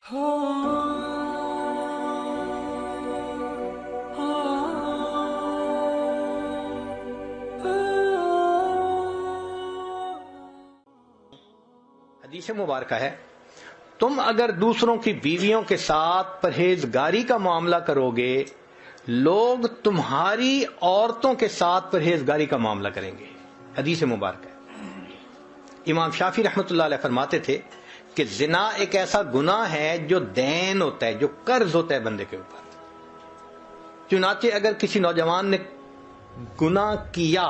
حدیث مبارکہ ہے، تم اگر دوسروں کی بیویوں کے ساتھ پرہیزگاری کا معاملہ کرو گے، لوگ تمہاری عورتوں کے ساتھ پرہیزگاری کا معاملہ کریں گے۔ حدیث مبارکہ ہے۔ امام شافعی رحمۃ اللہ علیہ فرماتے تھے کہ زنا ایک ایسا گناہ ہے جو دین ہوتا ہے، جو قرض ہوتا ہے بندے کے اوپر۔ چنانچہ اگر کسی نوجوان نے گناہ کیا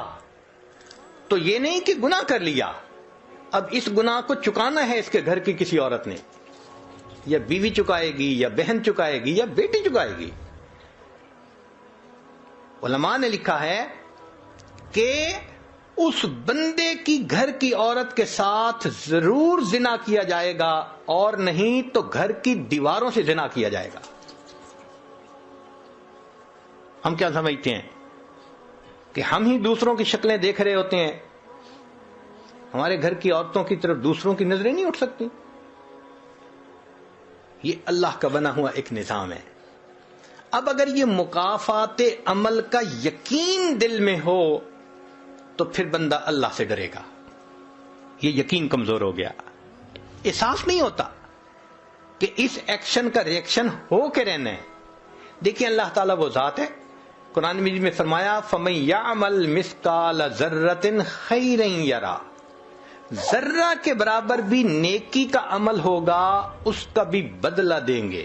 تو یہ نہیں کہ گناہ کر لیا، اب اس گناہ کو چکانا ہے اس کے گھر کی کسی عورت نے، یا بیوی چکائے گی، یا بہن چکائے گی، یا بیٹی چکائے گی۔ علماء نے لکھا ہے کہ اس بندے کی گھر کی عورت کے ساتھ ضرور زنا کیا جائے گا، اور نہیں تو گھر کی دیواروں سے زنا کیا جائے گا۔ ہم کیا سمجھتے ہیں کہ ہم ہی دوسروں کی شکلیں دیکھ رہے ہوتے ہیں، ہمارے گھر کی عورتوں کی طرف دوسروں کی نظریں نہیں اٹھ سکتی؟ یہ اللہ کا بنا ہوا ایک نظام ہے۔ اب اگر یہ مکافات عمل کا یقین دل میں ہو تو پھر بندہ اللہ سے ڈرے گا۔ یہ یقین کمزور ہو گیا، احساس نہیں ہوتا کہ اس ایکشن کا ریئیکشن ہو کے رہنا ہے۔ دیکھیں اللہ تعالیٰ وہ ذات ہے، قرآن مجید میں فرمایا فَمَن يَعْمَلْ مِثْقَالَ ذَرَّةٍ خَيْرًا يَرَهُ، ذرہ کے برابر بھی نیکی کا عمل ہوگا اس کا بھی بدلہ دیں گے،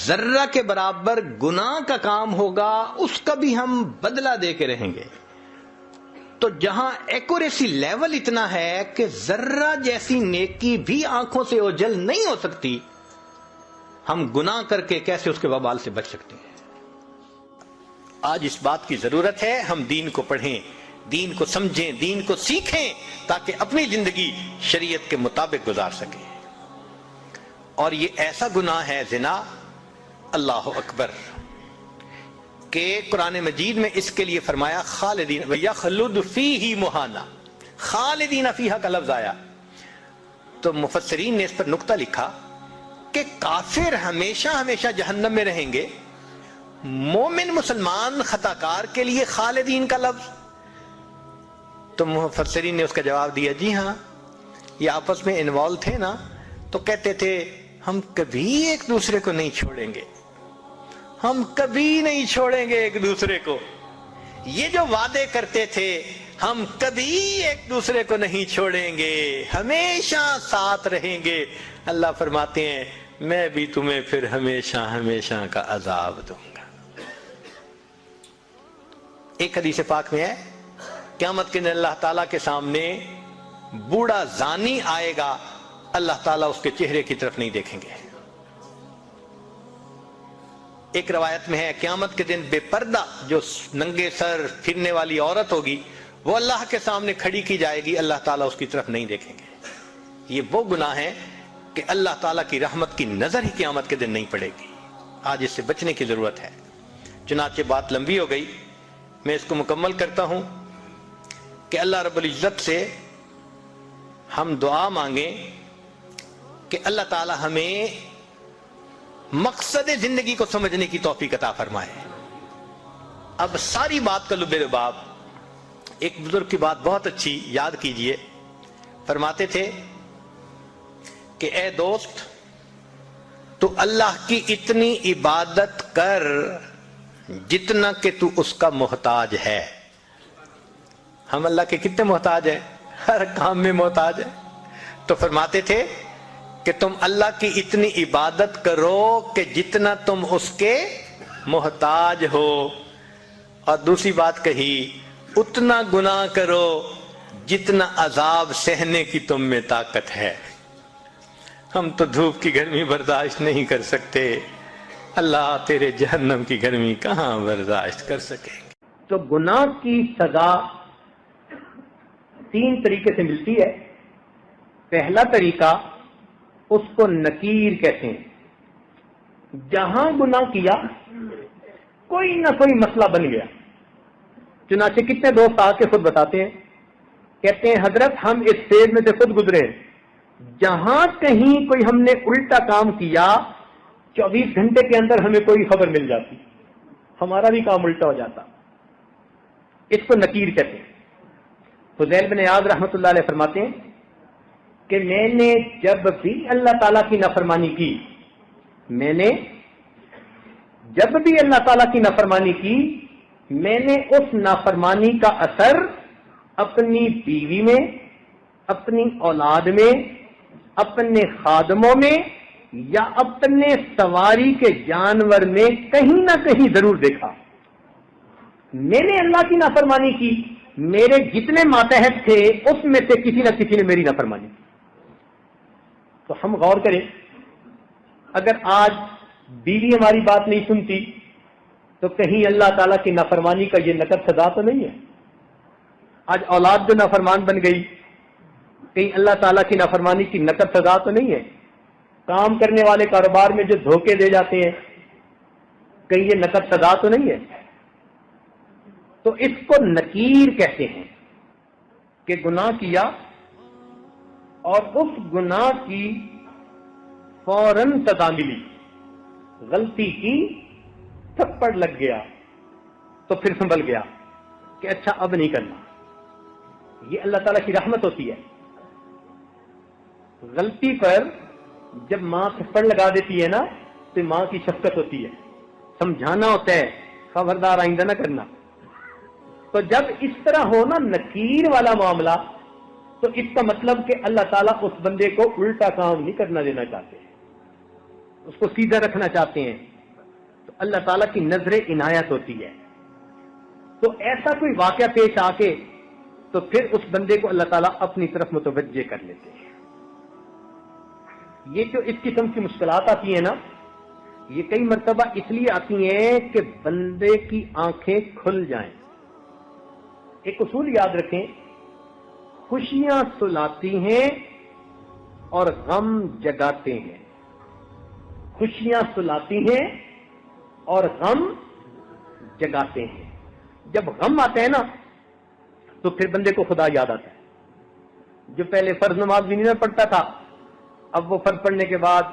ذرہ کے برابر گناہ کا کام ہوگا اس کا بھی ہم بدلہ دے کے رہیں گے۔ تو جہاں ایکوریسی لیول اتنا ہے کہ ذرہ جیسی نیکی بھی آنکھوں سے اوجھل نہیں ہو سکتی، ہم گناہ کر کے کیسے اس کے وبال سے بچ سکتے ہیں؟ آج اس بات کی ضرورت ہے ہم دین کو پڑھیں، دین کو سمجھیں، دین کو سیکھیں، تاکہ اپنی زندگی شریعت کے مطابق گزار سکیں۔ اور یہ ایسا گناہ ہے زنا، اللہ اکبر، کہ قرآن مجید میں اس کے لیے فرمایا خالدین وَيَخْلُدُ فِيهِ مُهَانًا، خالدین فیہا کا لفظ آیا تو مفسرین نے اس پر نقطہ لکھا کہ کافر ہمیشہ ہمیشہ جہنم میں رہیں گے، مومن مسلمان خطا کار کے لیے خالدین کا لفظ؟ تو مفسرین نے اس کا جواب دیا جی ہاں، یہ آپس میں انوالو تھے نا، تو کہتے تھے ہم کبھی ایک دوسرے کو نہیں چھوڑیں گے، ہم کبھی نہیں چھوڑیں گے ایک دوسرے کو۔ یہ جو وعدے کرتے تھے ہم کبھی ایک دوسرے کو نہیں چھوڑیں گے، ہمیشہ ساتھ رہیں گے، اللہ فرماتے ہیں میں بھی تمہیں پھر ہمیشہ ہمیشہ کا عذاب دوں گا۔ ایک حدیث پاک میں ہے قیامت کے دن اللہ تعالیٰ کے سامنے بوڑھا زانی آئے گا، اللہ تعالیٰ اس کے چہرے کی طرف نہیں دیکھیں گے۔ ایک روایت میں ہے قیامت کے دن بے پردہ جو ننگے سر پھرنے والی عورت ہوگی وہ اللہ کے سامنے کھڑی کی جائے گی، اللہ تعالیٰ اس کی طرف نہیں دیکھیں گے۔ یہ وہ گناہ ہے کہ اللہ تعالیٰ کی رحمت کی نظر ہی قیامت کے دن نہیں پڑے گی۔ آج اس سے بچنے کی ضرورت ہے۔ چنانچہ بات لمبی ہو گئی، میں اس کو مکمل کرتا ہوں کہ اللہ رب العزت سے ہم دعا مانگیں کہ اللہ تعالی ہمیں مقصد زندگی کو سمجھنے کی توفیق عطا فرمائے۔ اب ساری بات کا لب لباب ایک بزرگ کی بات بہت اچھی یاد کیجئے، فرماتے تھے کہ اے دوست تو اللہ کی اتنی عبادت کر جتنا کہ تو اس کا محتاج ہے۔ ہم اللہ کے کتنے محتاج ہیں؟ ہر کام میں محتاج ہیں۔ تو فرماتے تھے کہ تم اللہ کی اتنی عبادت کرو کہ جتنا تم اس کے محتاج ہو، اور دوسری بات کہی اتنا گناہ کرو جتنا عذاب سہنے کی تم میں طاقت ہے۔ ہم تو دھوپ کی گرمی برداشت نہیں کر سکتے، اللہ تیرے جہنم کی گرمی کہاں برداشت کر سکیں گے؟ تو گناہ کی سزا تین طریقے سے ملتی ہے۔ پہلا طریقہ اس کو نکیر کہتے ہیں، جہاں گناہ کیا کوئی نہ کوئی مسئلہ بن گیا۔ چنانچہ کتنے دوست آ کے خود بتاتے ہیں، کہتے ہیں حضرت ہم اس فیز میں سے خود گزرے ہیں، جہاں کہیں کوئی ہم نے الٹا کام کیا 24 گھنٹے کے اندر ہمیں کوئی خبر مل جاتی، ہمارا بھی کام الٹا ہو جاتا. اس کو نکیر کہتے ہیں. فضیل بن عیاض رحمۃ اللہ علیہ فرماتے ہیں کہ میں نے جب بھی اللہ تعالیٰ کی نافرمانی کی، میں نے جب بھی اللہ تعالیٰ کی نافرمانی کی، میں نے اس نافرمانی کا اثر اپنی بیوی میں، اپنی اولاد میں، اپنے خادموں میں یا اپنے سواری کے جانور میں کہیں نہ کہیں ضرور دیکھا. میں نے اللہ کی نافرمانی کی، میرے جتنے ماتحت تھے اس میں سے کسی نہ کسی نے میری نافرمانی کی. تو ہم غور کریں، اگر آج بیوی ہماری بات نہیں سنتی تو کہیں اللہ تعالیٰ کی نافرمانی کا یہ نقد سزا تو نہیں ہے؟ آج اولاد جو نافرمان بن گئی، کہیں اللہ تعالیٰ کی نافرمانی کی نقد سزا تو نہیں ہے؟ کام کرنے والے کاروبار میں جو دھوکے دے جاتے ہیں، کہیں یہ نقد سزا تو نہیں ہے؟ تو اس کو نکیر کہتے ہیں کہ گناہ کیا اور اس گناہ کی فوراً سزا ملی. غلطی کی، تھپڑ لگ گیا تو پھر سنبھل گیا کہ اچھا اب نہیں کرنا. یہ اللہ تعالیٰ کی رحمت ہوتی ہے. غلطی پر جب ماں تھپڑ لگا دیتی ہے نا تو ماں کی شفقت ہوتی ہے، سمجھانا ہوتا ہے خبردار آئندہ نہ کرنا. تو جب اس طرح ہو نا نکیر والا معاملہ، تو اس کا مطلب کہ اللہ تعالیٰ اس بندے کو الٹا کام نہیں کرنا دینا چاہتے، اس کو سیدھا رکھنا چاہتے ہیں. تو اللہ تعالیٰ کی نظر عنایت ہوتی ہے. تو ایسا کوئی واقعہ پیش آ کے تو پھر اس بندے کو اللہ تعالیٰ اپنی طرف متوجہ کر لیتے ہیں. یہ جو اس قسم کی مشکلات آتی ہیں نا، یہ کئی مرتبہ اس لیے آتی ہیں کہ بندے کی آنکھیں کھل جائیں. ایک اصول یاد رکھیں، خوشیاں سلاتی ہیں اور غم جگاتے ہیں. خوشیاں سلاتی ہیں اور غم جگاتے ہیں. جب غم آتا ہے نا تو پھر بندے کو خدا یاد آتا ہے. جو پہلے فرض نماز بھی نہیں پڑھتا تھا، اب وہ فرض پڑھنے کے بعد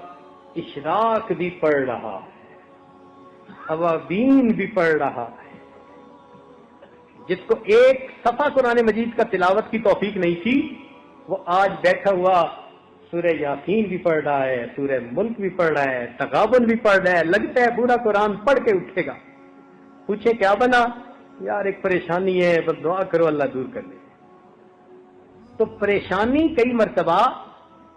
اشراق بھی پڑھ رہا ہے، اوابین بھی پڑھ رہا ہے. جس کو ایک صفحہ قرآن مجید کا تلاوت کی توفیق نہیں تھی، وہ آج بیٹھا ہوا سورہ یاسین بھی پڑھ رہا ہے، سورہ ملک بھی پڑھ رہا ہے، تغابن بھی پڑھ رہا ہے. لگتا ہے پورا قرآن پڑھ کے اٹھے گا. پوچھے کیا بنا؟ یار ایک پریشانی ہے، بس دعا کرو اللہ دور کر لے. تو پریشانی کئی مرتبہ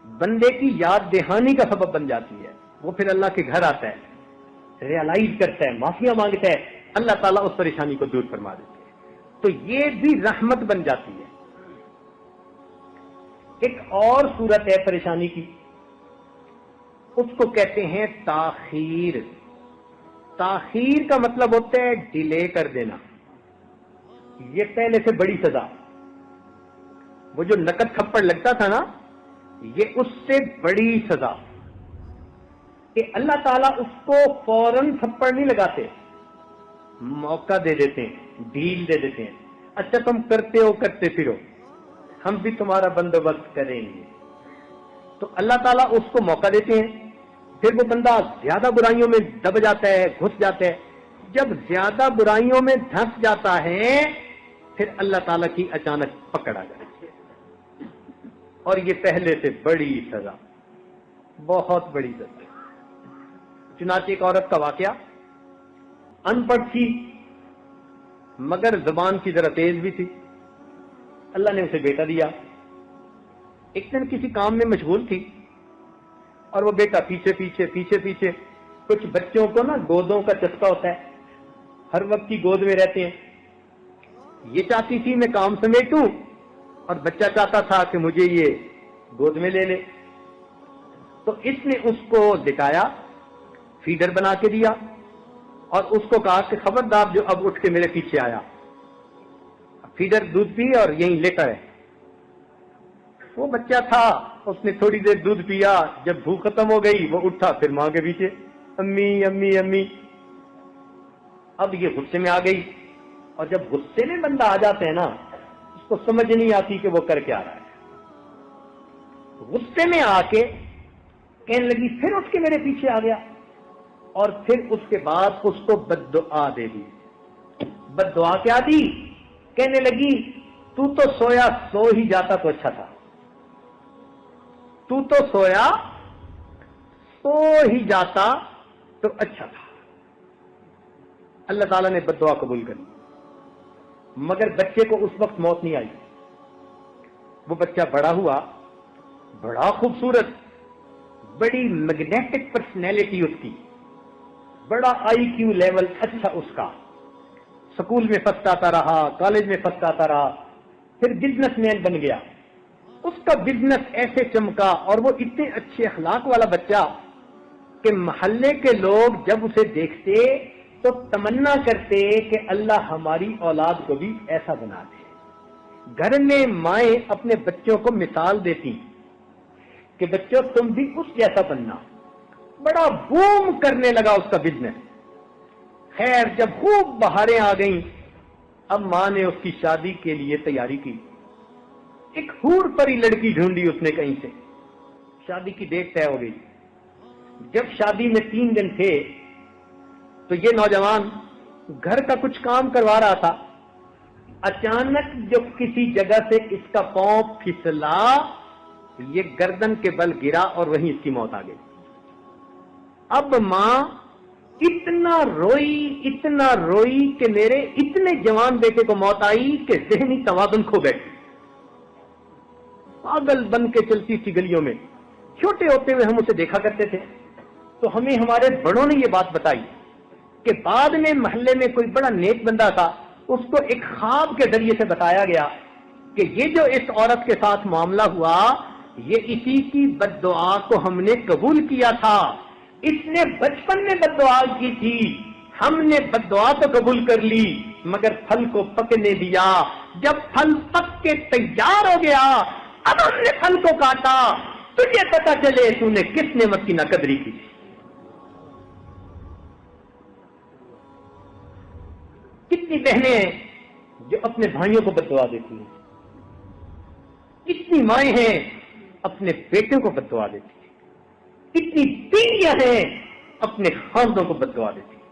بندے کی یاد دہانی کا سبب بن جاتی ہے. وہ پھر اللہ کے گھر آتا ہے، ریئلائز کرتا ہے، معافیاں مانگتا ہے، اللہ تعالیٰ اس پریشانی کو دور فرما دیتے ہیں. تو یہ بھی رحمت بن جاتی ہے. ایک اور صورت ہے پریشانی کی، اس کو کہتے ہیں تاخیر. تاخیر کا مطلب ہوتا ہے ڈیلے کر دینا. یہ پہلے سے بڑی سزا. وہ جو نقد تھپڑ لگتا تھا نا، یہ اس سے بڑی سزا کہ اللہ تعالیٰ اس کو فوراً تھپڑ نہیں لگاتے، موقع دے دیتے ہیں، ڈھیل دے دیتے ہیں. اچھا تم کرتے ہو، کرتے پھرو، ہم بھی تمہارا بندوبست کریں گے. تو اللہ تعالیٰ اس کو موقع دیتے ہیں. پھر وہ بندہ زیادہ برائیوں میں دب جاتا ہے، گھس جاتا ہے. جب زیادہ برائیوں میں دھنس جاتا ہے پھر اللہ تعالیٰ کی اچانک پکڑ آ جاتی ہے. اور یہ پہلے سے بڑی سزا، بہت بڑی سزا. چنانچہ ایک عورت کا واقعہ، ان پڑھ تھی مگر زبان کی ذرا تیز بھی تھی. اللہ نے اسے بیٹا دیا. ایک دن کسی کام میں مشغول تھی اور وہ بیٹا پیچھے پیچھے پیچھے پیچھے. کچھ بچوں کو نا گودوں کا چسکا ہوتا ہے، ہر وقت کی گود میں رہتے ہیں. یہ چاہتی تھی میں کام سمیٹوں اور بچہ چاہتا تھا کہ مجھے یہ گود میں لے لے. تو اس نے اس کو لٹایا، فیڈر بنا کے دیا اور اس کو کہا کہ خبردار جو اب اٹھ کے میرے پیچھے آیا. فیڈر دودھ پی اور یہیں لیٹا ہے. وہ بچہ تھا، اس نے تھوڑی دیر دودھ پیا. جب بھوک ختم ہو گئی وہ اٹھا پھر ماں کے پیچھے، امی امی امی. اب یہ غصے میں آ گئی. اور جب غصے میں بندہ آ جاتا ہے نا، اس کو سمجھ نہیں آتی کہ وہ کر کیا رہا ہے. غصے میں آ کے کہنے لگی، پھر اس کے میرے پیچھے آ گیا، اور پھر اس کے بعد اس کو بد دعا دے دی۔ بد دعا کیا دی؟ کہنے لگی تو سویا سو ہی جاتا تو اچھا تھا، تو سویا سو ہی جاتا تو اچھا تھا۔ اللہ تعالیٰ نے بد دعا قبول کر لی، مگر بچے کو اس وقت موت نہیں آئی۔ وہ بچہ بڑا ہوا، بڑا خوبصورت، بڑی میگنیٹک پرسنالٹی اس کی، بڑا آئی کیو لیول اچھا اس کا، سکول میں فرسٹ آتا رہا، کالج میں فرسٹ آتا رہا، پھر بزنس مین بن گیا۔ اس کا بزنس ایسے چمکا، اور وہ اتنے اچھے اخلاق والا بچہ کہ محلے کے لوگ جب اسے دیکھتے تو تمنا کرتے کہ اللہ ہماری اولاد کو بھی ایسا بنا دے۔ گھر میں مائیں اپنے بچوں کو مثال دیتی کہ بچوں تم بھی اس جیسا بننا۔ بڑا بوم کرنے لگا اس کا بزنس۔ خیر جب خوب بہاریں آ گئیں، اب ماں نے اس کی شادی کے لیے تیاری کی۔ ایک حور پری لڑکی ڈھونڈی اس نے کہیں سے، شادی کی ڈیٹ طے ہو گئی۔ جب شادی میں 3 دن تھے تو یہ نوجوان گھر کا کچھ کام کروا رہا تھا، اچانک جو کسی جگہ سے اس کا پاؤں پھسلا، یہ گردن کے بل گرا اور وہیں اس کی موت آ گئی۔ اب ماں اتنا روئی کہ میرے اتنے جوان بیٹے کو موت آئی کہ ذہنی توازن کھو بیٹھی، پاگل بن کے چلتی تھی گلیوں میں۔ چھوٹے ہوتے ہوئے ہم اسے دیکھا کرتے تھے تو ہمیں ہمارے بڑوں نے یہ بات بتائی کہ بعد میں محلے میں کوئی بڑا نیک بندہ تھا، اس کو ایک خواب کے ذریعے سے بتایا گیا کہ یہ جو اس عورت کے ساتھ معاملہ ہوا، یہ اسی کی بد دعا کو ہم نے قبول کیا تھا۔ اس نے بچپن میں بد دعا کی تھی، ہم نے بد دعا تو قبول کر لی مگر پھل کو پکنے دیا۔ جب پھل پک کے تیار ہو گیا، اب ہم نے پھل کو کاٹا، تجھے پتا چلے تو نے کس نعمت کی ناقدری کی۔ کتنی بہنیں ہیں جو اپنے بھائیوں کو بد دعا دیتی ہیں، کتنی مائیں ہیں اپنے بیٹوں کو بد دعا دیتی ہیں، کتنی بیویاں ہیں اپنے خاندوں کو بد دعا دیتی ہیں،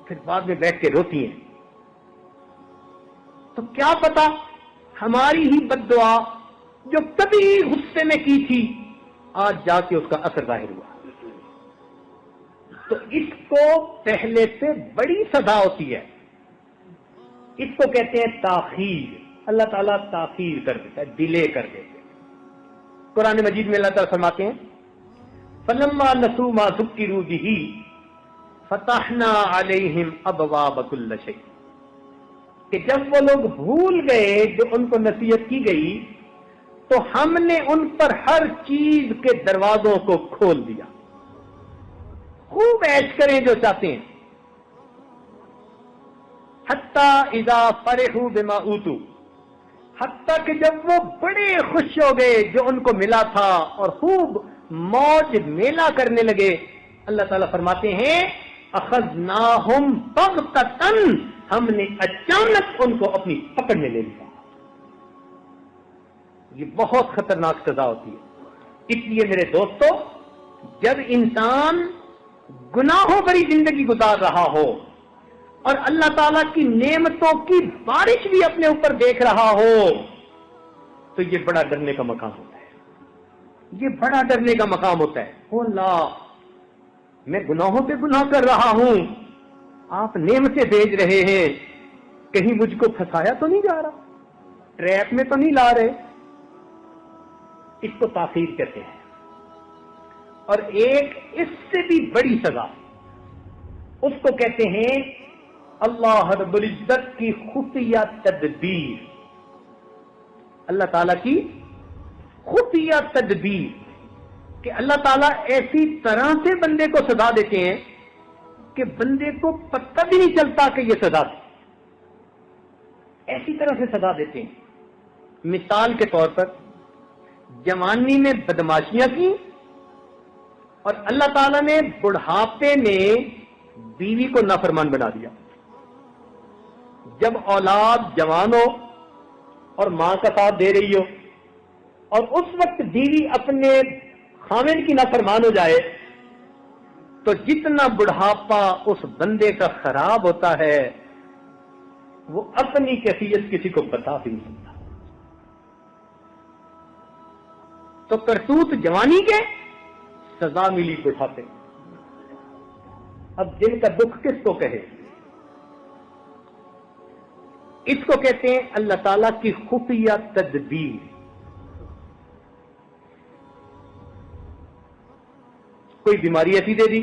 پھر بعد میں بیٹھ کے روتی ہیں۔ تو کیا پتا ہماری ہی بد دعا جو کبھی غصے میں کی تھی، آج جا کے اس کا اثر ظاہر ہوا۔ تو اس کو پہلے سے بڑی سزا ہوتی ہے، اس کو کہتے ہیں تاخیر۔ اللہ تعالیٰ تاخیر کر دیتا ہے، ڈیلے کر دیتے ہیں۔ قرآن مجید میں اللہ تعالیٰ فرماتے ہیں فَلَمَّا نَسُوا مَا ذُكِّرُوا بِهِ فَتَحْنَا عَلَيْهِمْ أَبْوَابَ كُلِّ شَيْءٍ، کہ جب وہ لوگ بھول گئے جو ان کو نصیحت کی گئی تو ہم نے ان پر ہر چیز کے دروازوں کو کھول دیا۔ خوب عیش کریں جو چاہتے ہیں، حتی اذا فرحوا بما اوتوا، حتیٰ کہ جب وہ بڑے خوش ہو گئے جو ان کو ملا تھا اور خوب موج میلہ کرنے لگے، اللہ تعالیٰ فرماتے ہیں اخذناہم بغتۃ، ہم نے اچانک ان کو اپنی پکڑ میں لے لیا۔ یہ بہت خطرناک سزا ہوتی ہے۔ اس لیے میرے دوستو، جب انسان گناہوں بھری زندگی گزار رہا ہو اور اللہ تعالیٰ کی نعمتوں کی بارش بھی اپنے اوپر دیکھ رہا ہو، تو یہ بڑا ڈرنے کا مقام ہوتا ہے، یہ بڑا ڈرنے کا مقام ہوتا ہے۔ او اللہ، میں گناہوں پہ گناہ کر رہا ہوں، آپ نعمتیں بھیج رہے ہیں، کہیں مجھ کو پھنسایا تو نہیں جا رہا، ٹریپ میں تو نہیں لا رہے۔ اس کو تاخیر کہتے ہیں۔ اور ایک اس سے بھی بڑی سزا، اس کو کہتے ہیں اللہ رب العزت کی خفیہ تدبیر۔ اللہ تعالیٰ کی خفیہ تدبیر کہ اللہ تعالیٰ ایسی طرح سے بندے کو سزا دیتے ہیں کہ بندے کو پتہ بھی نہیں چلتا کہ یہ سزا تھی، ایسی طرح سے سزا دیتے ہیں۔ مثال کے طور پر جوانی میں بدماشیاں کی اور اللہ تعالیٰ نے بڑھاپے میں بیوی کو نافرمان بنا دیا۔ جب اولاد جوان ہو اور ماں کا ساتھ دے رہی ہو اور اس وقت بیوی اپنے خاوند کی نافرمان ہو جائے تو جتنا بڑھاپا اس بندے کا خراب ہوتا ہے وہ اپنی کیفیت کسی کو بتا بھی نہیں سکتا. تو کرتوت جوانی کے، سزا ملی بڑھاپے. اب دل کا دکھ کس کو کہے؟ اس کو کہتے ہیں اللہ تعالی کی خفیہ تدبیر. کوئی بیماری ایسی دے دی،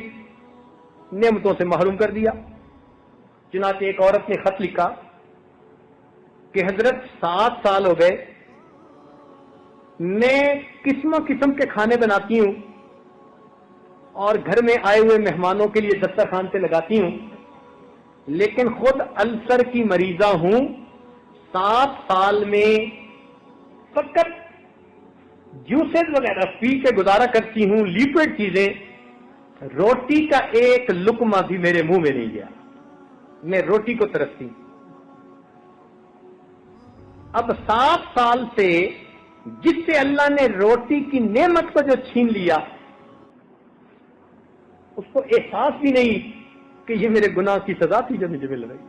نعمتوں سے محروم کر دیا. چنانچہ ایک عورت نے خط لکھا کہ حضرت 7 سال ہو گئے، میں قسم قسم کے کھانے بناتی ہوں اور گھر میں آئے ہوئے مہمانوں کے لیے دسترخوان پہ لگاتی ہوں، لیکن خود السر کی مریضہ ہوں. 7 سال میں فقط جوسز وغیرہ پی کے گزارا کرتی ہوں، لیکوڈ چیزیں. روٹی کا ایک لقمہ بھی میرے منہ میں نہیں گیا، میں روٹی کو ترستی. اب 7 سال سے جس سے اللہ نے روٹی کی نعمت کو جو چھین لیا، اس کو احساس بھی نہیں کہ یہ میرے گناہ کی سزا تھی جو مجھے مل رہی.